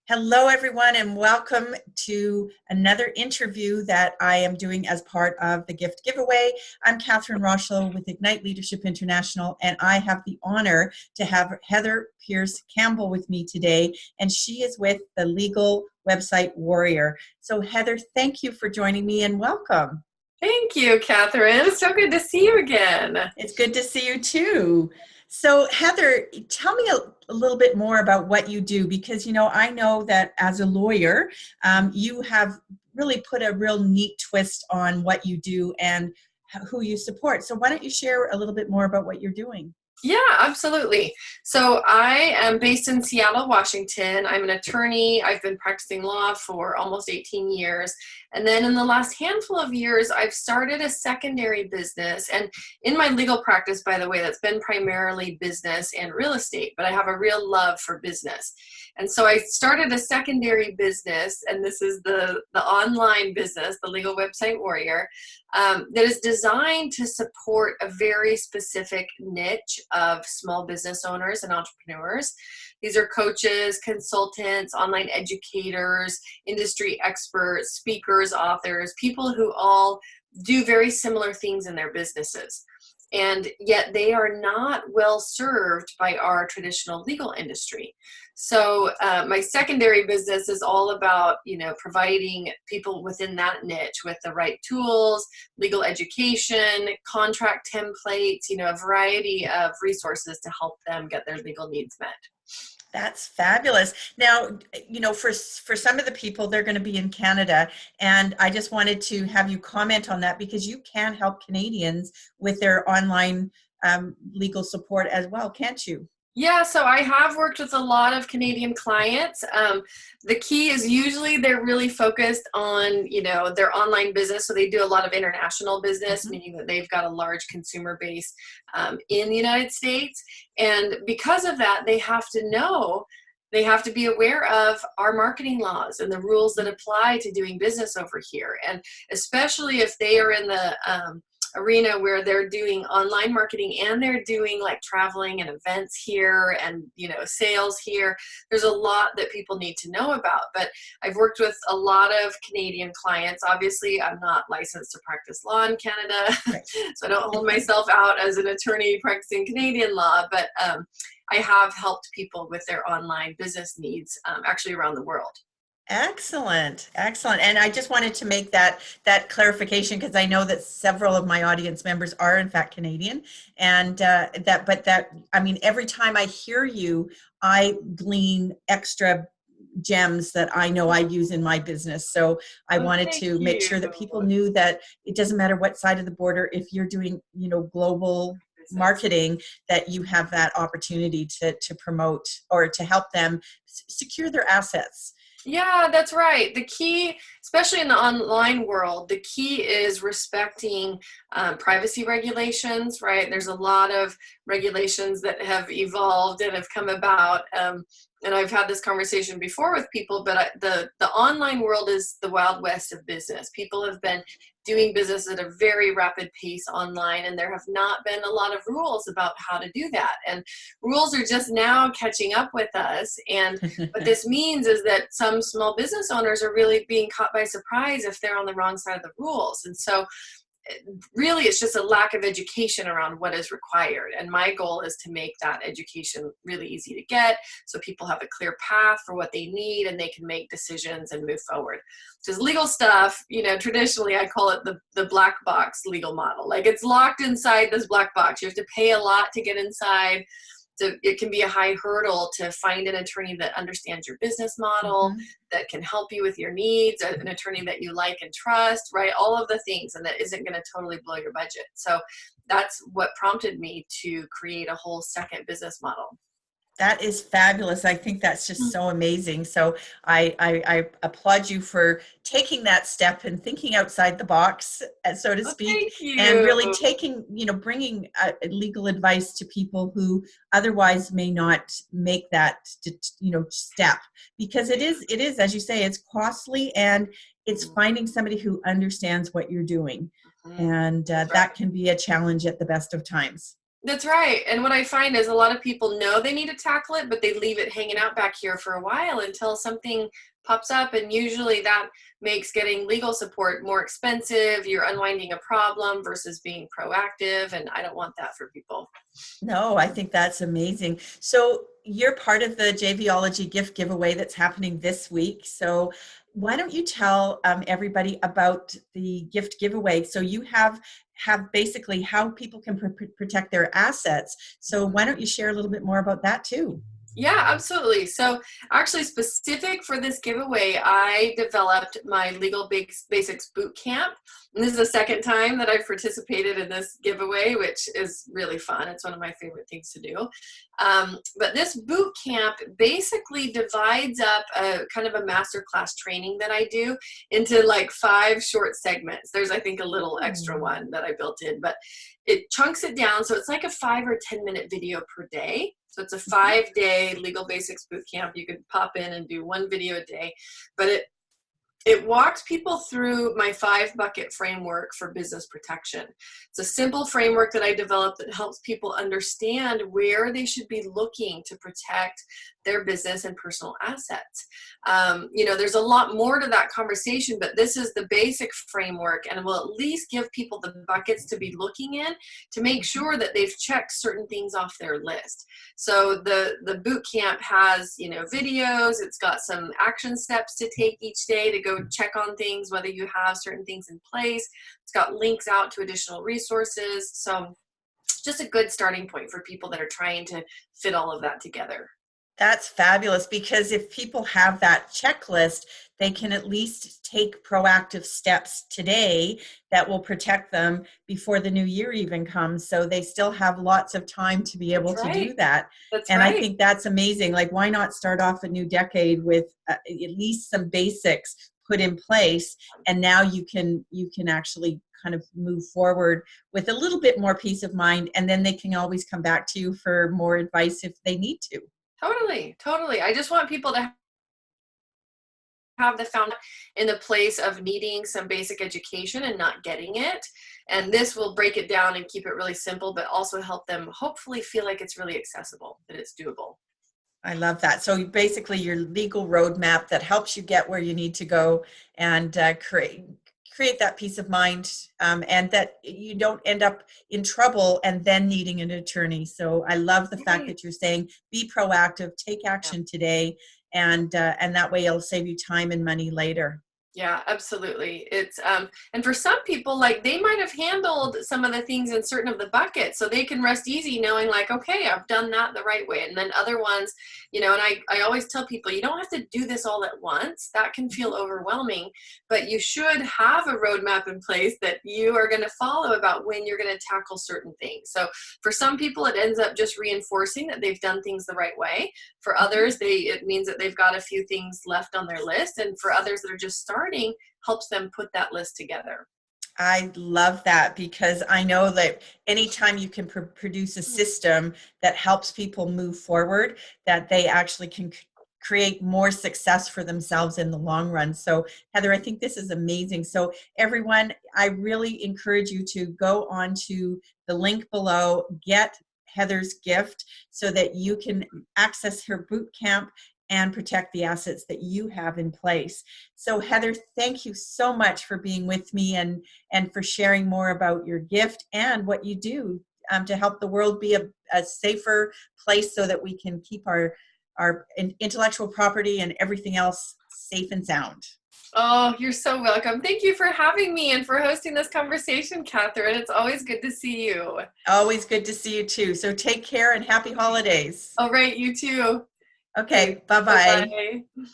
Hello, everyone, and welcome to another interview that I am doing as part of the gift giveaway. I'm Catherine Rocheleau with Ignite Leadership International, and I have the honor to have Heather Pierce Campbell with me today, and she is with the Legal Website Warrior. So, Heather, thank you for joining me, and welcome. Thank you, Catherine. It's so good to see you again. It's good to see you too. So, Heather, tell me a little bit more about what you do, because, I know that as a lawyer, you have really put a real neat twist on what you do and who you support. So, why don't you share a little bit more about what you're doing? Yeah, absolutely. So I am based in Seattle, Washington. I'm an attorney. I've been practicing law for almost 18 years. And then in the last handful of years, I've started a secondary business. And in my legal practice, by the way, that's been primarily business and real estate, but I have a real love for business. And so I started a secondary business, and this is the online business, the Legal Website Warrior, that is designed to support a very specific niche of small business owners and entrepreneurs. These are coaches, consultants, online educators, industry experts, speakers, authors, people who all do very similar things in their businesses. And yet they are not well served by our traditional legal industry. So my secondary business is all about, providing people within that niche with the right tools, legal education, contract templates, a variety of resources to help them get their legal needs met. That's fabulous. Now, for some of the people, they're going to be in Canada, and I just wanted to have you comment on that because you can help Canadians with their online legal support as well, can't you? Yeah, so I have worked with a lot of Canadian clients. The key is usually they're really focused on, their online business. So they do a lot of international business, meaning that they've got a large consumer base in the United States. And because of that, they have to be aware of our marketing laws and the rules that apply to doing business over here. And especially if they are in the arena where they're doing online marketing and they're doing like traveling and events here and sales here, there's a lot that people need to know about. But I've worked with a lot of Canadian clients. Obviously I'm not licensed to practice law in Canada, so I don't hold myself out as an attorney practicing Canadian law, but I have helped people with their online business needs actually around the world. Excellent. Excellent. And I just wanted to make that clarification because I know that several of my audience members are in fact Canadian, and every time I hear you, I glean extra gems that I know I use in my business. So I wanted to make sure that people knew that it doesn't matter what side of the border, if you're doing, global marketing, that you have that opportunity to promote or to help them secure their assets. Yeah, that's right. The key, especially in the online world, the key is respecting privacy regulations, right? There's a lot of regulations that have evolved and have come about. And I've had this conversation before with people, but the online world is the Wild West of business. People have been doing business at a very rapid pace online, and there have not been a lot of rules about how to do that. And rules are just now catching up with us. And what this means is that some small business owners are really being caught by surprise if they're on the wrong side of the rules. And so really it's just a lack of education around what is required. And my goal is to make that education really easy to get so people have a clear path for what they need and they can make decisions and move forward. Because legal stuff, traditionally I call it the black box legal model. Like it's locked inside this black box. You have to pay a lot to get inside. So it can be a high hurdle to find an attorney that understands your business model, that can help you with your needs, an attorney that you like and trust, right? All of the things, and that isn't going to totally blow your budget. So that's what prompted me to create a whole second business model. That is fabulous. I think that's just so amazing. So I applaud you for taking that step and thinking outside the box, so to speak, and really taking, bringing legal advice to people who otherwise may not make that, step, because it is, as you say, it's costly and it's finding somebody who understands what you're doing. And that can be a challenge at the best of times. That's right. And what I find is a lot of people know they need to tackle it, but they leave it hanging out back here for a while until something pops up. And usually that makes getting legal support more expensive. You're unwinding a problem versus being proactive. And I don't want that for people. No, I think that's amazing. So you're part of the JVology gift giveaway that's happening this week. So why don't you tell everybody about the gift giveaway? So you have basically how people can protect their assets. So why don't you share a little bit more about that too? Yeah, absolutely. So actually specific for this giveaway, I developed my Legal Basics Bootcamp. And this is the second time that I've participated in this giveaway, which is really fun. It's one of my favorite things to do. But this boot camp basically divides up a kind of a masterclass training that I do into like 5 short segments. There's, I think, a little extra one that I built in, but it chunks it down. So it's like a 5 or 10 minute video per day. So it's a 5-day Legal Basics Bootcamp. You could pop in and do 1 video a day, but it walks people through my 5-bucket framework for business protection. It's a simple framework that I developed that helps people understand where they should be looking to protect their business and personal assets. There's a lot more to that conversation, but this is the basic framework and will at least give people the buckets to be looking in to make sure that they've checked certain things off their list. So the boot camp has, videos. It's got some action steps to take each day to go check on things, whether you have certain things in place. It's got links out to additional resources. So just a good starting point for people that are trying to fit all of that together. That's fabulous, because if people have that checklist, they can at least take proactive steps today that will protect them before the new year even comes. So they still have lots of time to be able to do that. And I think that's amazing. Like, why not start off a new decade with at least some basics put in place, and now you can actually kind of move forward with a little bit more peace of mind, and then they can always come back to you for more advice if they need to. Totally. I just want people to have the found in the place of needing some basic education and not getting it. And this will break it down and keep it really simple, but also help them hopefully feel like it's really accessible, that it's doable. I love that. So basically your legal roadmap that helps you get where you need to go and create that peace of mind, and that you don't end up in trouble and then needing an attorney. So I love the fact that you're saying be proactive, take action today, and that way it'll save you time and money later. Yeah, absolutely. It's and for some people, like, they might have handled some of the things in certain of the buckets, so they can rest easy knowing, like, okay, I've done that the right way. And then other ones, and I always tell people, you don't have to do this all at once. That can feel overwhelming, but you should have a roadmap in place that you are going to follow about when you're going to tackle certain things. So for some people, it ends up just reinforcing that they've done things the right way. For others, it means that they've got a few things left on their list. And for others that are just starting, helps them put that list together. I love that, because I know that anytime you can produce a system that helps people move forward, that they actually can create more success for themselves in the long run. So Heather, I think this is amazing. So everyone, I really encourage you to go on to the link below, get Heather's gift so that you can access her boot camp and protect the assets that you have in place. So Heather, thank you so much for being with me and for sharing more about your gift and what you do to help the world be a safer place so that we can keep our intellectual property and everything else safe and sound. Oh, you're so welcome. Thank you for having me and for hosting this conversation, Catherine. It's always good to see you. Always good to see you too. So take care and happy holidays. All right, you too. Okay, bye-bye. Bye-bye.